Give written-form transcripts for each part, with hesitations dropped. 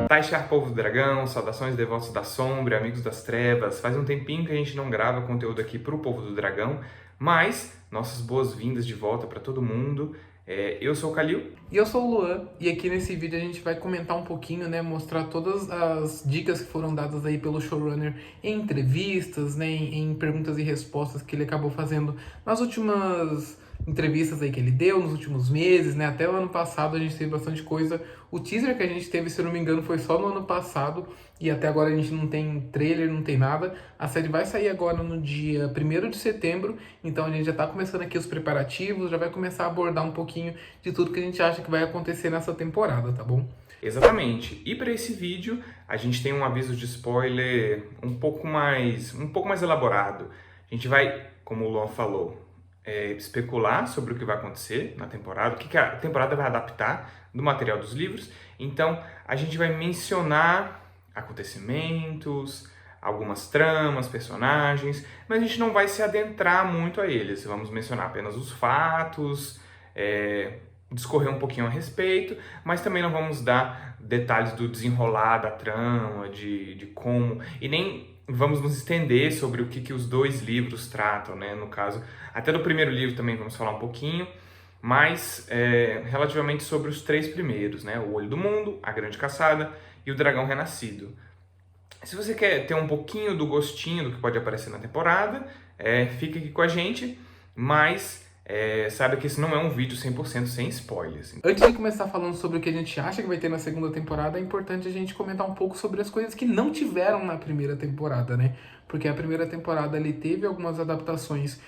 Taishar, povo do dragão, saudações devotos da sombra, amigos das trevas. Faz um tempinho que a gente não grava conteúdo aqui pro povo do dragão, mas nossas boas-vindas de volta para todo mundo. Eu sou o Kalil. E eu sou o Luan, e aqui nesse vídeo a gente vai comentar um pouquinho, né, mostrar todas as dicas que foram dadas aí pelo showrunner em entrevistas, né, em perguntas e respostas que ele acabou fazendo nas últimas entrevistas aí que ele deu, nos últimos meses, né, até o ano passado a gente teve bastante coisa. O teaser que a gente teve, se eu não me engano, foi só no ano passado, e até agora a gente não tem trailer, não tem nada. A série vai sair agora no dia 1º de setembro, então a gente já tá começando aqui os preparativos, já vai começar a abordar um pouquinho de tudo que a gente acha que vai acontecer nessa temporada, tá bom? Exatamente. E para esse vídeo, a gente tem um aviso de spoiler um pouco mais elaborado. A gente vai, como o Luan falou, especular sobre o que vai acontecer na temporada, o que a temporada vai adaptar do material dos livros. Então, a gente vai mencionar acontecimentos, algumas tramas, personagens, mas a gente não vai se adentrar muito a eles. Vamos mencionar apenas os fatos, discorrer um pouquinho a respeito, mas também não vamos dar detalhes do desenrolar da trama, de como, e nem vamos nos estender sobre o que os dois livros tratam, né? No caso, até do primeiro livro também vamos falar um pouquinho, mas relativamente sobre os 3 primeiros, né? O Olho do Mundo, A Grande Caçada e O Dragão Renascido. Se você quer ter um pouquinho do gostinho do que pode aparecer na temporada, fica aqui com a gente, mas saiba que esse não é um vídeo 100% sem spoilers. Antes de começar falando sobre o que a gente acha que vai ter na segunda temporada, é importante a gente comentar um pouco sobre as coisas que não tiveram na primeira temporada, né? Porque a primeira temporada ali teve algumas adaptações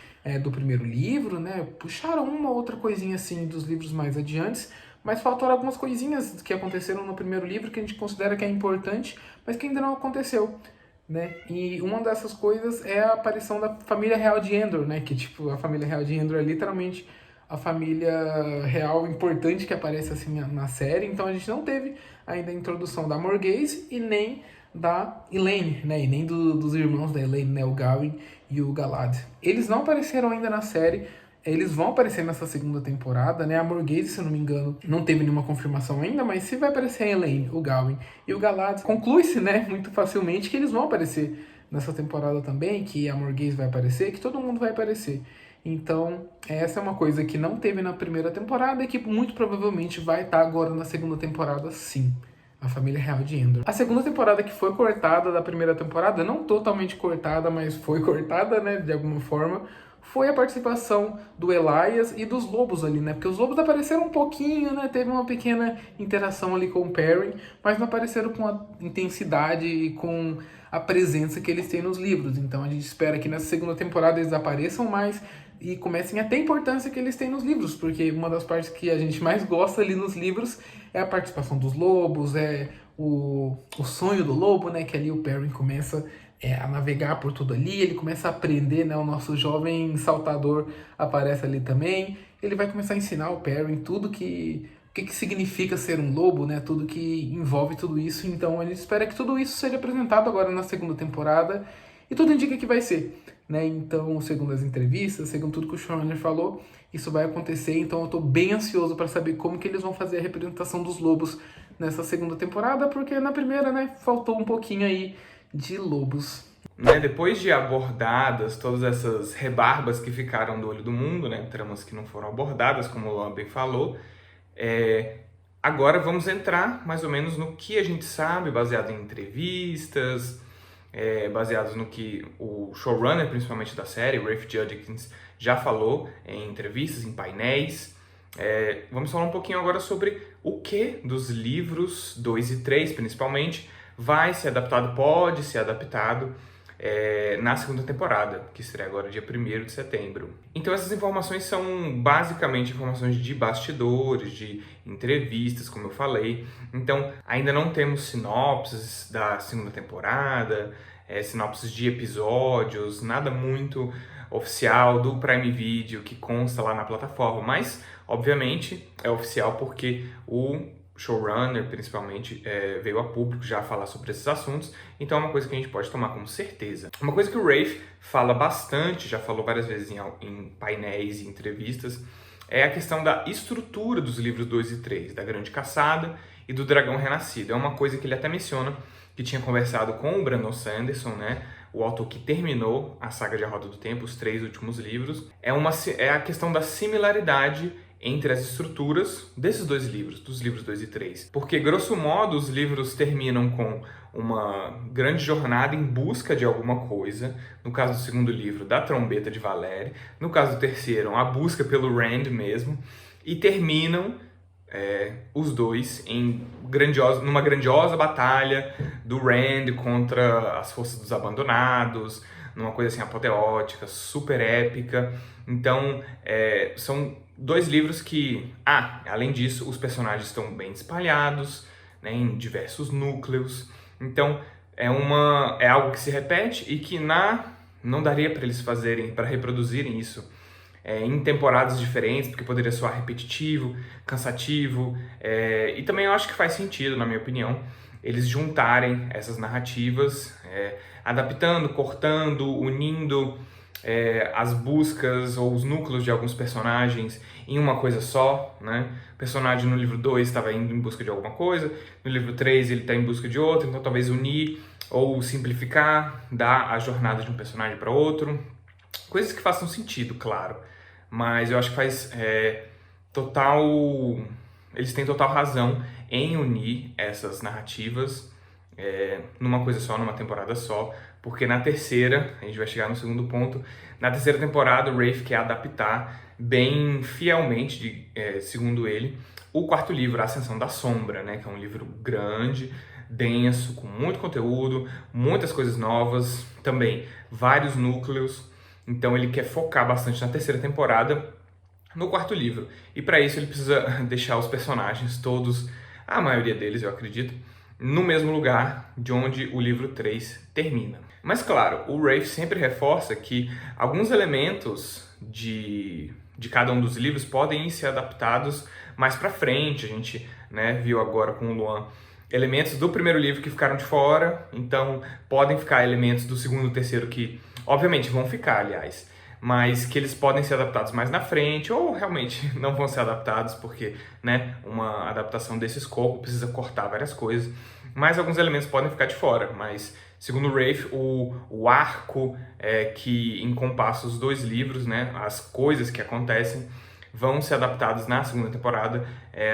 do primeiro livro, né? Puxaram uma outra coisinha assim dos livros mais adiantes, mas faltaram algumas coisinhas que aconteceram no primeiro livro que a gente considera que é importante, mas que ainda não aconteceu, né? E uma dessas coisas é a aparição da família real de Endor, né? Que, tipo, a família real de Endor é literalmente a família real importante que aparece assim na série. Então a gente não teve ainda a introdução da Morghese e nem da Elaine, né? E nem dos irmãos da Elaine, né? O Gawyn e o Galad. Eles não apareceram ainda na série. Eles vão aparecer nessa segunda temporada, né? A Morghese, se eu não me engano, não teve nenhuma confirmação ainda, mas se vai aparecer a Elaine, o Gawyn e o Galad, conclui-se, né, muito facilmente que eles vão aparecer nessa temporada também, que a Morghese vai aparecer, que todo mundo vai aparecer. Então, essa é uma coisa que não teve na primeira temporada e que muito provavelmente vai estar agora na segunda temporada, sim. A família real de Endor. A segunda temporada que foi cortada da primeira temporada, não totalmente cortada, mas foi cortada, né, de alguma forma, foi a participação do Elyas e dos lobos ali, né? Porque os lobos apareceram um pouquinho, né? Teve uma pequena interação ali com o Perrin, mas não apareceram com a intensidade e com a presença que eles têm nos livros. Então a gente espera que nessa segunda temporada eles apareçam mais e comecem a ter a importância que eles têm nos livros, porque uma das partes que a gente mais gosta ali nos livros é a participação dos lobos, o sonho do lobo, né? Que ali o Perrin começa a navegar por tudo ali, ele começa a aprender, né? O nosso jovem saltador aparece ali também. Ele vai começar a ensinar o Perrin tudo o que significa ser um lobo, né? Tudo que envolve tudo isso. Então a gente espera que tudo isso seja apresentado agora na segunda temporada. E tudo indica que vai ser, né? Então, segundo as entrevistas, segundo tudo que o showrunner falou, isso vai acontecer. Então eu tô bem ansioso para saber como que eles vão fazer a representação dos lobos nessa segunda temporada, porque na primeira, né, faltou um pouquinho aí de lobos. Depois de abordadas todas essas rebarbas que ficaram do Olho do Mundo, né, tramas que não foram abordadas, como o Luan bem falou, agora vamos entrar mais ou menos no que a gente sabe, baseado em entrevistas, baseados no que o showrunner, principalmente da série, Rafe Judkins, já falou em entrevistas, em painéis. Vamos falar um pouquinho agora sobre o que dos livros 2 e 3, principalmente, vai ser adaptado, pode ser adaptado na segunda temporada, que estreia agora dia 1º de setembro. Então essas informações são basicamente informações de bastidores, de entrevistas, como eu falei. Então ainda não temos sinopses da segunda temporada, sinopses de episódios, nada muito oficial do Prime Video que consta lá na plataforma, mas obviamente é oficial porque o showrunner, principalmente, veio a público já falar sobre esses assuntos, então é uma coisa que a gente pode tomar como certeza. Uma coisa que o Rafe fala bastante, já falou várias vezes em painéis e entrevistas, é a questão da estrutura dos livros 2 e 3, da Grande Caçada e do Dragão Renascido. É uma coisa que ele até menciona, que tinha conversado com o Brandon Sanderson, né, o autor que terminou a saga de A Roda do Tempo, os 3 últimos livros. É a questão da similaridade entre as estruturas desses 2 livros, dos livros 2 e 3. Porque, grosso modo, os livros terminam com uma grande jornada em busca de alguma coisa. No caso do segundo livro, da trombeta de Valéria. No caso do terceiro, a busca pelo Rand mesmo. E terminam os 2 numa grandiosa batalha do Rand contra as forças dos Abandonados, numa coisa assim apoteótica, super épica. Então, são 2 livros que, além disso, os personagens estão bem espalhados, né, em diversos núcleos. Então, é algo que se repete e que não daria para eles para reproduzirem isso em temporadas diferentes, porque poderia soar repetitivo, cansativo, e também eu acho que faz sentido, na minha opinião, eles juntarem essas narrativas, adaptando, cortando, unindo as buscas ou os núcleos de alguns personagens em uma coisa só, né? O personagem no livro 2 estava indo em busca de alguma coisa, no livro 3 ele está em busca de outra, então talvez unir ou simplificar, dar a jornada de um personagem para outro. Coisas que façam sentido, claro, mas eu acho que faz eles têm total razão em unir essas narrativas numa coisa só, numa temporada só, porque na terceira, a gente vai chegar no segundo ponto, na terceira temporada o Rafe quer adaptar bem fielmente, segundo ele, o quarto livro, A Ascensão da Sombra, né, que é um livro grande, denso, com muito conteúdo, muitas coisas novas, também vários núcleos. Então ele quer focar bastante na terceira temporada, no quarto livro. E para isso ele precisa deixar os personagens todos, a maioria deles eu acredito, no mesmo lugar de onde o livro 3 termina. Mas claro, o Rafe sempre reforça que alguns elementos de cada um dos livros podem ser adaptados mais para frente. A gente, né, viu agora com o Luan elementos do primeiro livro que ficaram de fora, então podem ficar elementos do segundo e terceiro que, obviamente, vão ficar, aliás, mas que eles podem ser adaptados mais na frente, ou realmente não vão ser adaptados, porque, né, uma adaptação desse escopo precisa cortar várias coisas, mas alguns elementos podem ficar de fora, mas, segundo o Rafe, o arco que encompassa os 2 livros, né, as coisas que acontecem, vão ser adaptados na segunda temporada,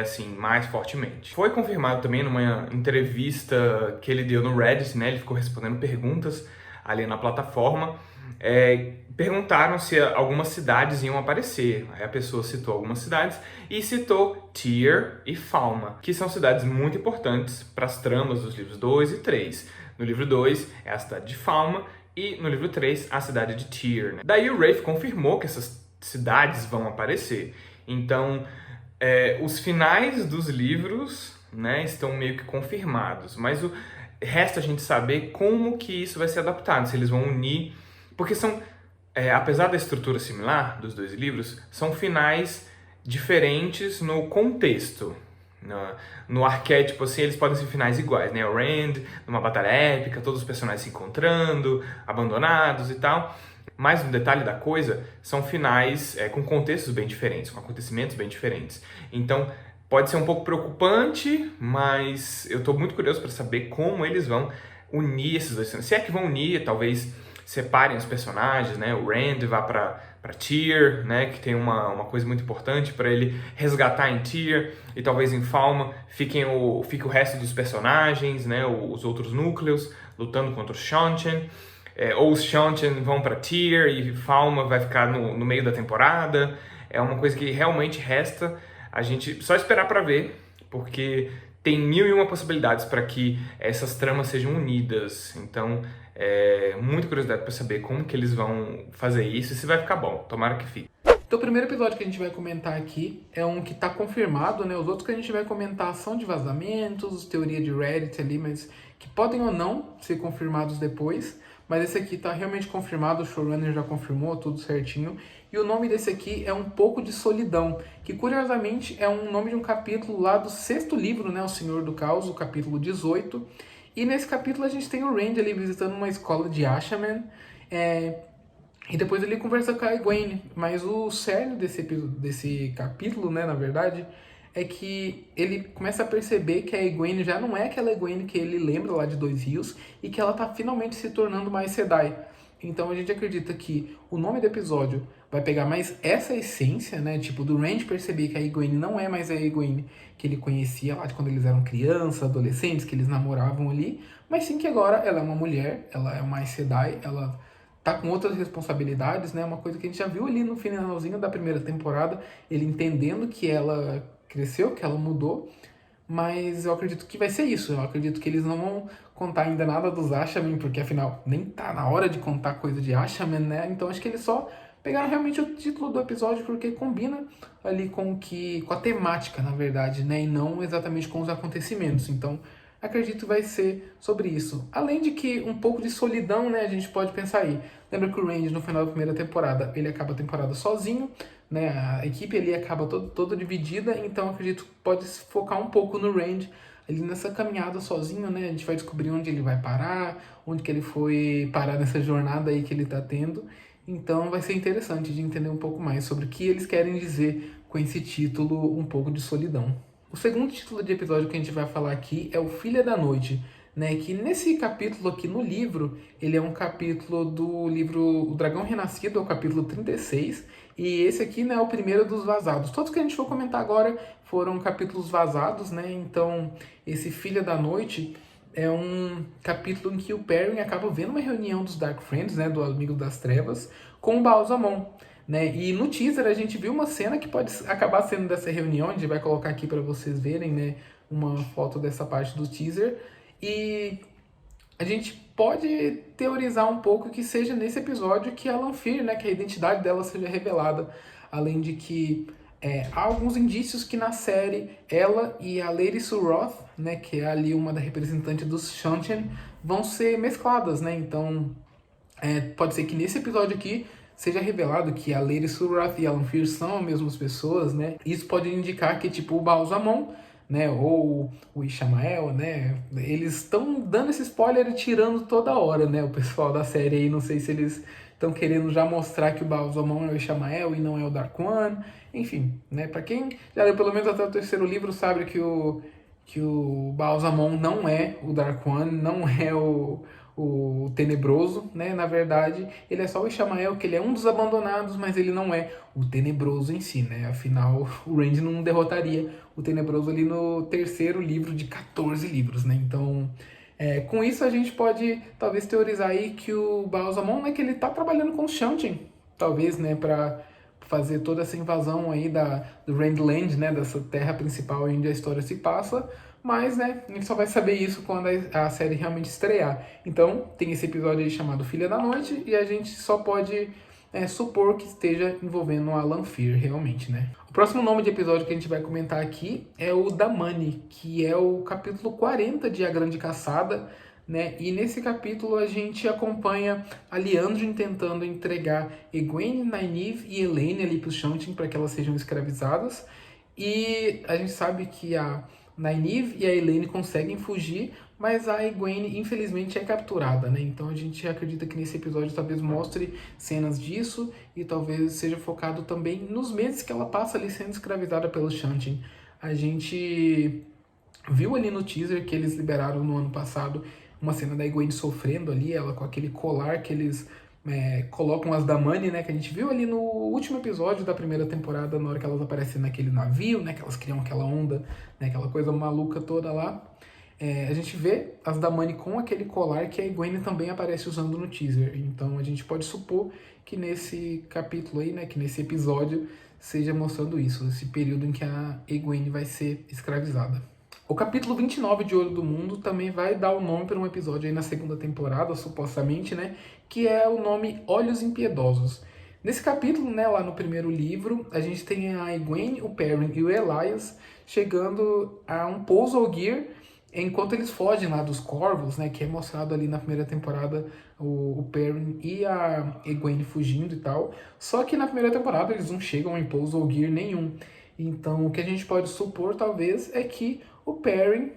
assim, mais fortemente. Foi confirmado também numa entrevista que ele deu no Reddit, né, ele ficou respondendo perguntas ali na plataforma, perguntaram se algumas cidades iam aparecer. Aí a pessoa citou algumas cidades e citou Tyr e Falma, que são cidades muito importantes para as tramas dos livros 2 e 3. No livro 2 é a cidade de Falma e no livro 3 a cidade de Tyr, né? Daí o Rafe confirmou que essas cidades vão aparecer. Então, os finais dos livros, né, estão meio que confirmados, mas resta a gente saber como que isso vai ser adaptado, se eles vão unir, porque são, apesar da estrutura similar dos 2 livros, são finais diferentes no contexto. No arquétipo, assim, eles podem ser finais iguais, né? O Rand, numa batalha épica, todos os personagens se encontrando, abandonados e tal. Mas no detalhe da coisa, são finais com contextos bem diferentes, com acontecimentos bem diferentes. Então, pode ser um pouco preocupante, mas eu estou muito curioso para saber como eles vão unir esses 2 finais. Se é que vão unir, talvez separem os personagens, né? O Rand vá para Tyr, né? Que tem uma coisa muito importante para ele resgatar em Tyr, e talvez em Falma fique o resto dos personagens, né? Os outros núcleos lutando contra os Seanchan. Ou os Seanchan vão para Tyr e Falma vai ficar no meio da temporada. É uma coisa que realmente resta a gente só esperar para ver, porque tem 1001 possibilidades para que essas tramas sejam unidas. Então, muita curiosidade para saber como que eles vão fazer isso e se vai ficar bom. Tomara que fique. Então o primeiro episódio que a gente vai comentar aqui é um que está confirmado, né? Os outros que a gente vai comentar são de vazamentos, teoria de Reddit ali, mas que podem ou não ser confirmados depois. Mas esse aqui tá realmente confirmado, o showrunner já confirmou, tudo certinho. E o nome desse aqui é Um Pouco de Solidão, que curiosamente é um nome de um capítulo lá do 6º livro, né? O Senhor do Caos, o capítulo 18. E nesse capítulo a gente tem o Rand ali visitando uma escola de Asha'man. E depois ele conversa com a Egwene, mas o cerne desse capítulo, né, na verdade, é que ele começa a perceber que a Egwene já não é aquela Egwene que ele lembra lá de Dois Rios e que ela tá finalmente se tornando mais Sedai. Então a gente acredita que o nome do episódio vai pegar mais essa essência, né, tipo do Rand perceber que a Egwene não é mais a Egwene que ele conhecia lá de quando eles eram crianças, adolescentes, que eles namoravam ali, mas sim que agora ela é uma mulher, ela é uma Aes Sedai, ela tá com outras responsabilidades, né? Uma coisa que a gente já viu ali no finalzinho da primeira temporada, ele entendendo que ela cresceu, que ela mudou, mas eu acredito que vai ser isso. Eu acredito que eles não vão contar ainda nada dos Ashamen, porque afinal nem tá na hora de contar coisa de Ashamen, né? Então acho que eles só pegaram realmente o título do episódio porque combina ali com a temática, na verdade, né? E não exatamente com os acontecimentos. Então acredito que vai ser sobre isso. Além de que um pouco de solidão, né? A gente pode pensar aí. Lembra que o Range no final da primeira temporada ele acaba a temporada sozinho, né? A equipe ali acaba toda dividida, então acredito que pode se focar um pouco no Range ali nessa caminhada sozinho, né? A gente vai descobrir onde ele vai parar, onde que ele foi parar nessa jornada aí que ele tá tendo. Então vai ser interessante de entender um pouco mais sobre o que eles querem dizer com esse título Um Pouco de Solidão. O segundo título de episódio que a gente vai falar aqui é o Filha da Noite, né? Que nesse capítulo aqui no livro, ele é um capítulo do livro O Dragão Renascido, é o capítulo 36, e esse aqui, né, é o primeiro dos vazados. Todos que a gente for comentar agora foram capítulos vazados, né? Então, esse Filha da Noite é um capítulo em que o Perrin acaba vendo uma reunião dos Dark Friends, né, do Amigo das Trevas, com o Ba'alzamon, né? E no teaser a gente viu uma cena que pode acabar sendo dessa reunião, a gente vai colocar aqui para vocês verem, né, uma foto dessa parte do teaser. E a gente pode teorizar um pouco que seja nesse episódio que a Lanfear, né, que a identidade dela seja revelada, além de que há alguns indícios que na série ela e a Lady Suroth, né, que é ali uma da representante dos Shantian, vão ser mescladas, né? Então pode ser que nesse episódio aqui seja revelado que a Lady Suroth e a Lanfear são as mesmas pessoas, né? Isso pode indicar que tipo o Ba'alzamon, né, ou o Ishamael, né, eles estão dando esse spoiler e tirando toda hora, né, o pessoal da série aí, não sei se eles estão querendo já mostrar que o Ba'alzamon é o Ishamael e não é o Dark One, enfim, né, pra quem já leu pelo menos até o terceiro livro sabe que o Ba'alzamon não é o Dark One, não é o Tenebroso, né? Na verdade, ele é só o Ishamael, que ele é um dos abandonados, mas ele não é o Tenebroso em si, né? Afinal, o Randy não derrotaria o Tenebroso ali no terceiro livro de 14 livros, né? Então, com isso a gente pode talvez teorizar aí que o Ba'alzamon, né, que ele tá trabalhando com o Shantian, talvez, né, para fazer toda essa invasão aí do Randland, né, dessa terra principal onde a história se passa, mas, né, a gente só vai saber isso quando a série realmente estrear. Então, tem esse episódio aí chamado Filha da Noite e a gente só pode supor que esteja envolvendo a Lanfear realmente, né. O próximo nome de episódio que a gente vai comentar aqui é o Damani, que é o capítulo 40 de A Grande Caçada, né? E nesse capítulo a gente acompanha a Liandrin tentando entregar Egwene, Nynaeve e Elaine ali para os Shantian para que elas sejam escravizadas. E a gente sabe que a Nynaeve e a Elaine conseguem fugir, mas a Egwene infelizmente é capturada, né? Então a gente acredita que nesse episódio talvez mostre cenas disso e talvez seja focado também nos meses que ela passa ali sendo escravizada pelos Shantian. A gente viu ali no teaser que eles liberaram no ano passado uma cena da Egwene sofrendo ali, ela com aquele colar que eles colocam as Damani, né, que a gente viu ali no último episódio da primeira temporada, na hora que elas aparecem naquele navio, né, que elas criam aquela onda, né, aquela coisa maluca toda lá. A gente vê as Damani com aquele colar que a Egwene também aparece usando no teaser. Então a gente pode supor que nesse capítulo aí, né, que nesse episódio seja mostrando isso, esse período em que a Egwene vai ser escravizada. O capítulo 29 de Olho do Mundo também vai dar o nome para um episódio aí na segunda temporada, supostamente, né? Que é o nome Olhos Impiedosos. Nesse capítulo, né, lá no primeiro livro, a gente tem a Egwene, o Perrin e o Elias chegando a um pouso Ogier enquanto eles fogem lá dos Corvos, né? Que é mostrado ali na primeira temporada o Perrin e a Egwene fugindo e tal. Só que na primeira temporada eles não chegam em pouso Ogier nenhum. Então o que a gente pode supor, talvez, é que o Perrin,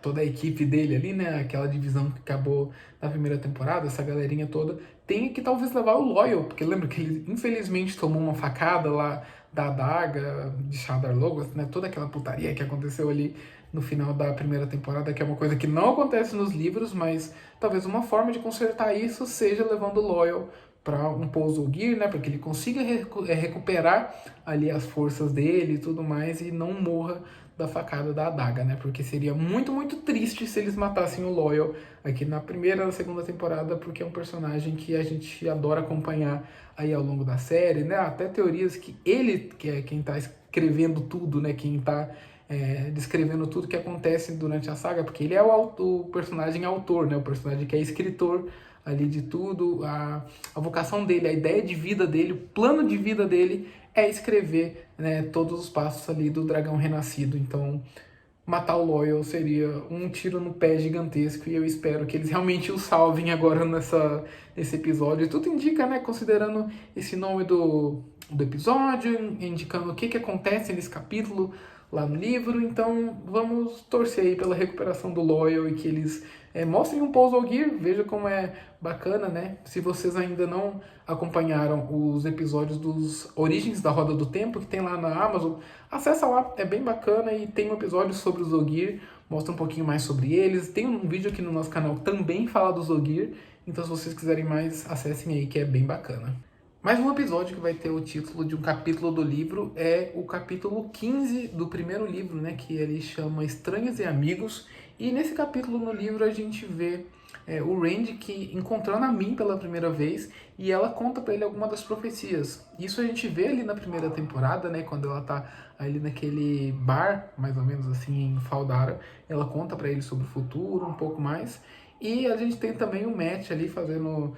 toda a equipe dele ali, né, aquela divisão que acabou na primeira temporada, essa galerinha toda, tenha que talvez levar o Loyal, porque lembra que ele infelizmente tomou uma facada lá da adaga de Shadar Logoth, né? Toda aquela putaria que aconteceu ali no final da primeira temporada, que é uma coisa que não acontece nos livros, mas talvez uma forma de consertar isso seja levando o Loyal para um Pouso Gear, né? Para que ele consiga recuperar ali as forças dele e tudo mais e não morra da facada da adaga, né? Porque seria muito, muito triste se eles matassem o Loyal aqui na primeira ou segunda temporada, porque é um personagem que a gente adora acompanhar aí ao longo da série, né? Até teorias que ele, que é quem tá escrevendo tudo, né? Quem tá descrevendo tudo que acontece durante a saga, porque ele é o personagem autor, né? O personagem que é escritor ali de tudo, a vocação dele, a ideia de vida dele, o plano de vida dele é escrever, né, todos os passos ali do dragão renascido. Então, matar o Loyal seria um tiro no pé gigantesco e eu espero que eles realmente o salvem agora nesse episódio. Tudo indica, né, considerando esse nome do episódio, indicando o que acontece nesse capítulo lá no livro. Então, vamos torcer aí pela recuperação do Loyal e que eles mostrem um Pouso Gear, veja como é bacana, né? Se vocês ainda não acompanharam os episódios dos Origens da Roda do Tempo, que tem lá na Amazon, acessa lá, é bem bacana e tem um episódio sobre os Ogier, mostra um pouquinho mais sobre eles. Tem um vídeo aqui no nosso canal que também fala dos Ogier, então se vocês quiserem mais, acessem aí que é bem bacana. Mais um episódio que vai ter o título de um capítulo do livro é o capítulo 15 do primeiro livro, né, que ele chama Estranhos e Amigos. E nesse capítulo no livro a gente vê o Randy que encontrando a Min pela primeira vez e ela conta para ele alguma das profecias. Isso a gente vê ali na primeira temporada, né, quando ela tá ali naquele bar, mais ou menos assim, em Faldara. Ela conta para ele sobre o futuro, um pouco mais. E a gente tem também o Matt ali fazendo,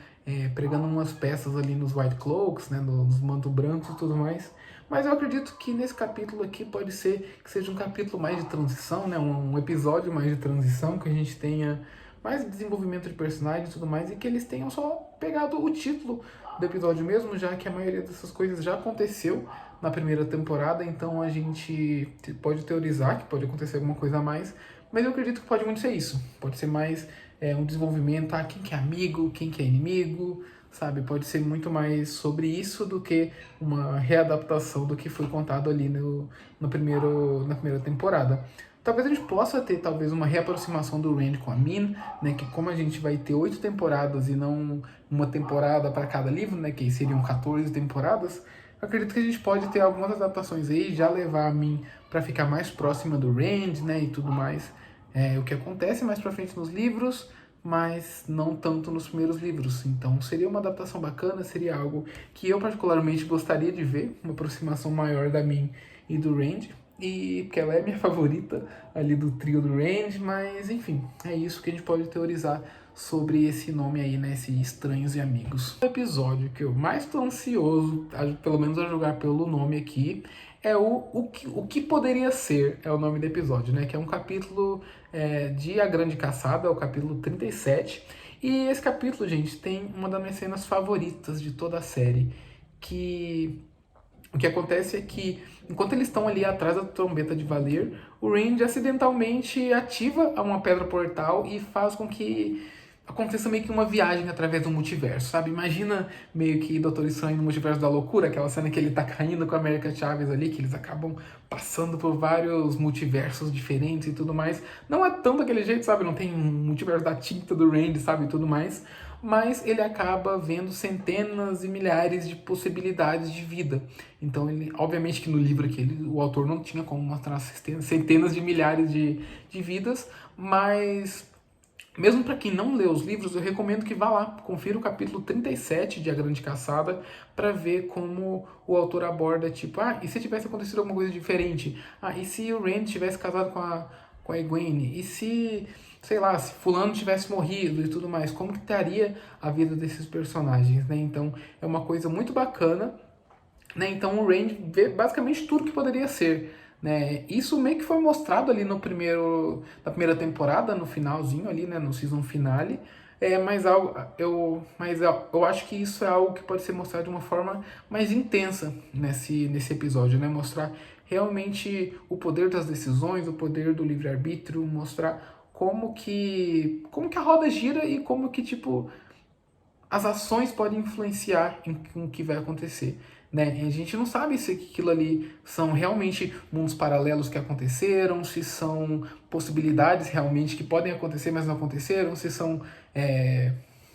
pregando umas peças ali nos White Cloaks, né, nos mantos brancos e tudo mais. Mas eu acredito que nesse capítulo aqui pode ser que seja um capítulo mais de transição, né, um episódio mais de transição, que a gente tenha mais desenvolvimento de personagens e tudo mais, e que eles tenham só pegado o título do episódio mesmo, já que a maioria dessas coisas já aconteceu na primeira temporada, então a gente pode teorizar que pode acontecer alguma coisa a mais, mas eu acredito que pode muito ser isso, pode ser mais um desenvolvimento, quem que é amigo, quem que é inimigo, sabe? Pode ser muito mais sobre isso do que uma readaptação do que foi contado ali na primeira temporada. Talvez a gente possa ter talvez uma reaproximação do Randy com a Min, né? Que como a gente vai ter 8 temporadas e não uma temporada para cada livro, né? Que seriam 14 temporadas, eu acredito que a gente pode ter algumas adaptações aí, já levar a Min para ficar mais próxima do Randy, né? E tudo mais. O que acontece mais pra frente nos livros, mas não tanto nos primeiros livros. Então seria uma adaptação bacana, seria algo que eu particularmente gostaria de ver, uma aproximação maior da Min e do Randy. E porque ela é minha favorita ali do trio do Randy, mas enfim, é isso que a gente pode teorizar sobre esse nome aí, né? Esse Estranhos e Amigos. O episódio que eu mais estou ansioso, pelo menos a julgar pelo nome aqui, é o que poderia ser, é o nome do episódio, né? Que é um capítulo de A Grande Caçada, é o capítulo 37. E esse capítulo, gente, tem uma das minhas cenas favoritas de toda a série, que o que acontece é que, enquanto eles estão ali atrás da trombeta de Valir, o Randy acidentalmente ativa uma pedra portal e faz com que aconteça meio que uma viagem através do multiverso, sabe? Imagina meio que Doutor Estranho no Multiverso da Loucura, aquela cena que ele tá caindo com a América Chaves ali, que eles acabam passando por vários multiversos diferentes e tudo mais. Não é tanto aquele jeito, sabe? Não tem um multiverso da tinta do Randy, sabe? E tudo mais. Mas ele acaba vendo centenas e milhares de possibilidades de vida. Então, ele, obviamente que no livro aqui o autor não tinha como mostrar centenas de milhares de vidas, mas mesmo para quem não lê os livros, eu recomendo que vá lá, confira o capítulo 37 de A Grande Caçada para ver como o autor aborda, tipo, e se tivesse acontecido alguma coisa diferente? E se o Randy tivesse casado com a Egwene? E se, sei lá, se fulano tivesse morrido e tudo mais? Como que estaria a vida desses personagens, né? Então, é uma coisa muito bacana, né? Então, o Randy vê basicamente tudo que poderia ser. Né? Isso meio que foi mostrado ali na primeira temporada, no finalzinho ali, né? No season finale. Mas eu acho que isso é algo que pode ser mostrado de uma forma mais intensa nesse episódio, né? Mostrar realmente o poder das decisões, o poder do livre-arbítrio, mostrar como que a roda gira e como que, tipo, as ações podem influenciar em o que vai acontecer. Né? E a gente não sabe se aquilo ali são realmente mundos paralelos que aconteceram, se são possibilidades realmente que podem acontecer, mas não aconteceram, se são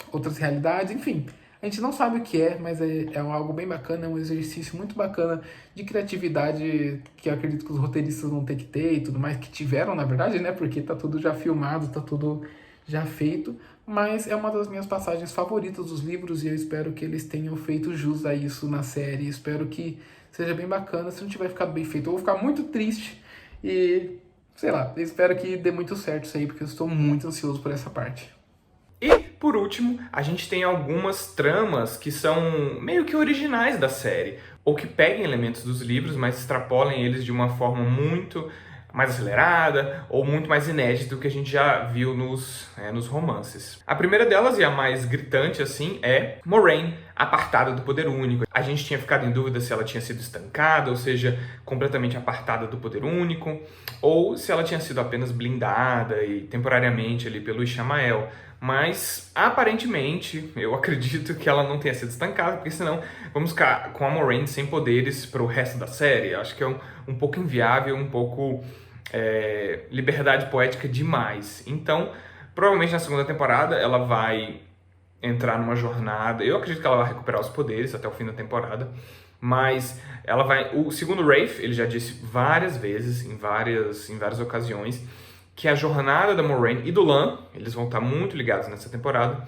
outras realidades, enfim. A gente não sabe o que é, mas é algo bem bacana, é um exercício muito bacana de criatividade que eu acredito que os roteiristas vão ter que ter e tudo mais, que tiveram, na verdade, né? Porque tá tudo já filmado, tá tudo já feito, mas é uma das minhas passagens favoritas dos livros e eu espero que eles tenham feito jus a isso na série. Espero que seja bem bacana. Se não tiver ficado bem feito, eu vou ficar muito triste e, sei lá, eu espero que dê muito certo isso aí, porque eu estou muito ansioso por essa parte. E, por último, a gente tem algumas tramas que são meio que originais da série, ou que pegam elementos dos livros, mas extrapolem eles de uma forma muito mais acelerada ou muito mais inédita do que a gente já viu nos romances. A primeira delas, e a mais gritante assim, é Moiraine apartada do poder único. A gente tinha ficado em dúvida se ela tinha sido estancada, ou seja, completamente apartada do poder único, ou se ela tinha sido apenas blindada e temporariamente ali pelo Ishamael. Mas, aparentemente, eu acredito que ela não tenha sido estancada, porque senão vamos ficar com a Moiraine sem poderes para o resto da série. Acho que é um pouco inviável, um pouco liberdade poética demais. Então, provavelmente na segunda temporada ela vai entrar numa jornada. Eu acredito que ela vai recuperar os poderes até o fim da temporada. Mas ela vai... O segundo Rafe, ele já disse várias vezes, em várias ocasiões, que a jornada da Moiraine e do Lan, eles vão estar muito ligados nessa temporada,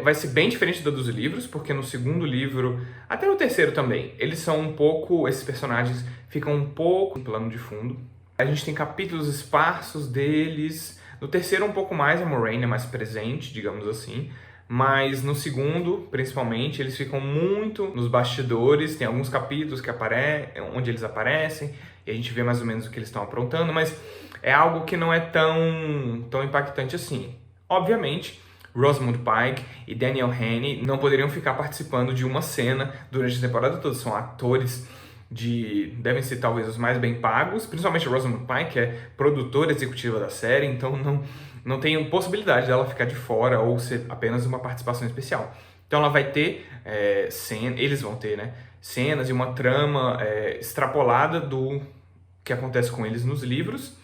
vai ser bem diferente da dos livros, porque no segundo livro, até no terceiro também, eles são um pouco, esses personagens ficam um pouco em plano de fundo. A gente tem capítulos esparsos deles, no terceiro um pouco mais, a Moiraine é mais presente, digamos assim, mas no segundo, principalmente, eles ficam muito nos bastidores, tem alguns capítulos onde eles aparecem, e a gente vê mais ou menos o que eles estão aprontando, mas é algo que não é tão impactante assim. Obviamente, Rosamund Pike e Daniel Hannay não poderiam ficar participando de uma cena durante a temporada toda. São atores devem ser talvez os mais bem pagos, principalmente a Rosamund Pike, que é produtora executiva da série, então não tem possibilidade dela ficar de fora ou ser apenas uma participação especial. Então ela vai ter eles vão ter, né, cenas e uma trama extrapolada do que acontece com eles nos livros.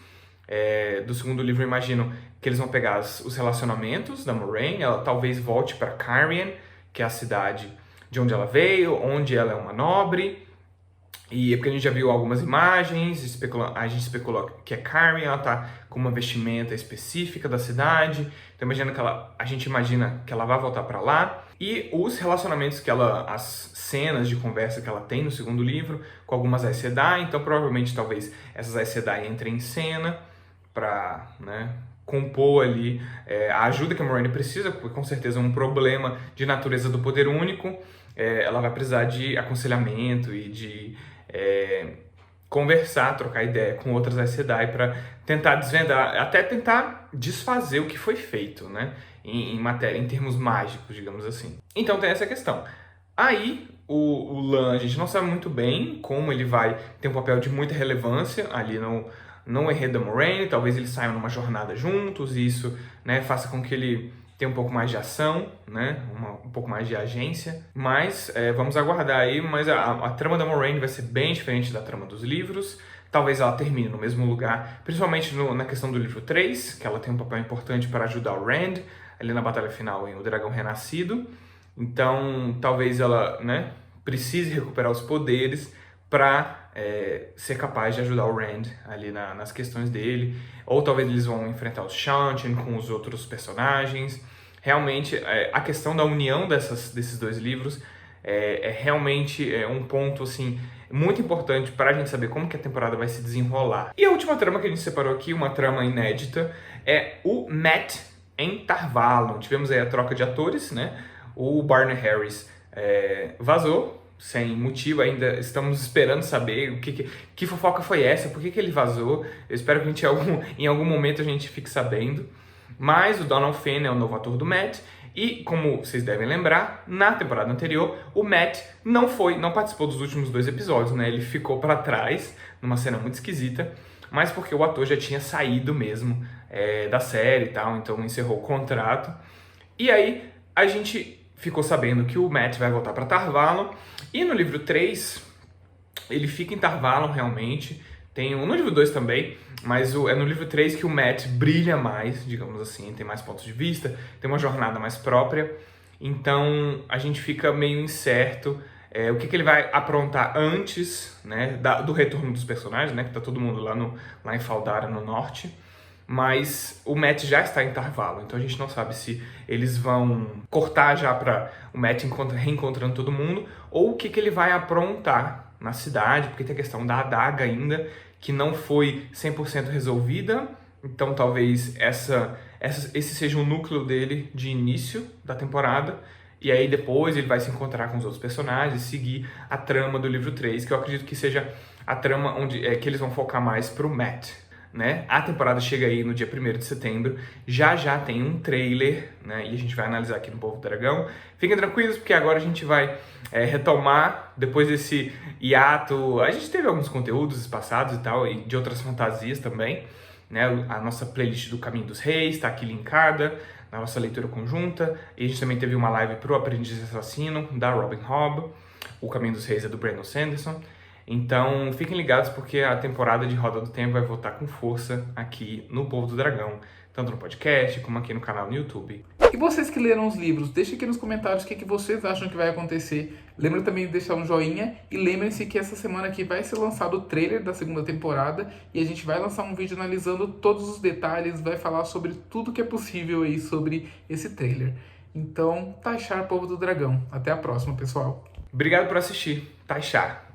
Do segundo livro, eu imagino que eles vão pegar os relacionamentos da Moiraine. Ela talvez volte para Cairhien, que é a cidade de onde ela veio, onde ela é uma nobre. E é porque a gente já viu algumas imagens, a gente especulou que é Cairhien, ela tá com uma vestimenta específica da cidade. Então a gente imagina que ela vai voltar para lá. E os relacionamentos as cenas de conversa que ela tem no segundo livro, com algumas Aes Sedai, então provavelmente talvez essas Aes Sedai entrem em cena para, né, compor ali a ajuda que a Moiraine precisa, porque com certeza é um problema de natureza do poder único. Ela vai precisar de aconselhamento e de conversar, trocar ideia com outras Aes Sedai para tentar desvendar, até tentar desfazer o que foi feito, né, em termos mágicos, digamos assim. Então tem essa questão. Aí o Lan, a gente não sabe muito bem como ele vai ter um papel de muita relevância ali no enredo da Moiraine. Talvez eles saiam numa jornada juntos e isso, né, faça com que ele tenha um pouco mais de ação, né, um pouco mais de agência. Mas vamos aguardar aí. Mas a trama da Moiraine vai ser bem diferente da trama dos livros. Talvez ela termine no mesmo lugar, principalmente na questão do livro 3, que ela tem um papel importante para ajudar o Rand ali na batalha final em O Dragão Renascido. Então talvez ela, né, precise recuperar os poderes para ser capaz de ajudar o Rand ali nas questões dele. Ou talvez eles vão enfrentar os Shantian com os outros personagens. Realmente, a questão da união desses dois livros realmente um ponto assim, muito importante para a gente saber como que a temporada vai se desenrolar. E a última trama que a gente separou aqui, uma trama inédita, é o Matt em Tar-Valon. Tivemos aí a troca de atores, né? O Barney Harris vazou sem motivo, ainda estamos esperando saber que fofoca foi essa, por que ele vazou. Eu espero que em algum momento a gente fique sabendo. Mas o Donald Finn é o novo ator do Matt, e como vocês devem lembrar, na temporada anterior, o Matt não participou dos últimos 2 episódios, né? Ele ficou para trás, numa cena muito esquisita, mas porque o ator já tinha saído mesmo da série e tal, então encerrou o contrato. E aí a gente ficou sabendo que o Matt vai voltar para Tarvalon. E no livro 3, ele fica em Tarvalon realmente. Tem no livro 2 também, mas é no livro 3 que o Matt brilha mais, digamos assim, tem mais pontos de vista, tem uma jornada mais própria. Então a gente fica meio incerto o que ele vai aprontar antes, né, do retorno dos personagens, né, que tá todo mundo lá em Faldara, no norte. Mas o Matt já está em Tarvalon, então a gente não sabe se eles vão cortar já para o Matt reencontrando todo mundo, ou o que ele vai aprontar na cidade, porque tem a questão da adaga ainda, que não foi 100% resolvida. Então talvez esse seja o núcleo dele de início da temporada, e aí depois ele vai se encontrar com os outros personagens, seguir a trama do livro 3, que eu acredito que seja a trama que eles vão focar mais pro Matt, né? A temporada chega aí no dia 1º de setembro, já tem um trailer, né? E a gente vai analisar aqui no Povo do Dragão. Fiquem tranquilos, porque agora a gente vai retomar, depois desse hiato. A gente teve alguns conteúdos passados e tal, e de outras fantasias também, né? A nossa playlist do Caminho dos Reis está aqui linkada na nossa leitura conjunta, e a gente também teve uma live pro Aprendiz Assassino, da Robin Hobb. O Caminho dos Reis é do Brandon Sanderson. Então, fiquem ligados porque a temporada de Roda do Tempo vai voltar com força aqui no Povo do Dragão, tanto no podcast como aqui no canal no YouTube. E vocês que leram os livros, deixem aqui nos comentários o que vocês acham que vai acontecer. Lembra também de deixar um joinha e lembrem-se que essa semana aqui vai ser lançado o trailer da segunda temporada e a gente vai lançar um vídeo analisando todos os detalhes, vai falar sobre tudo que é possível aí sobre esse trailer. Então, Taixar Povo do Dragão. Até a próxima, pessoal. Obrigado por assistir. Taixar.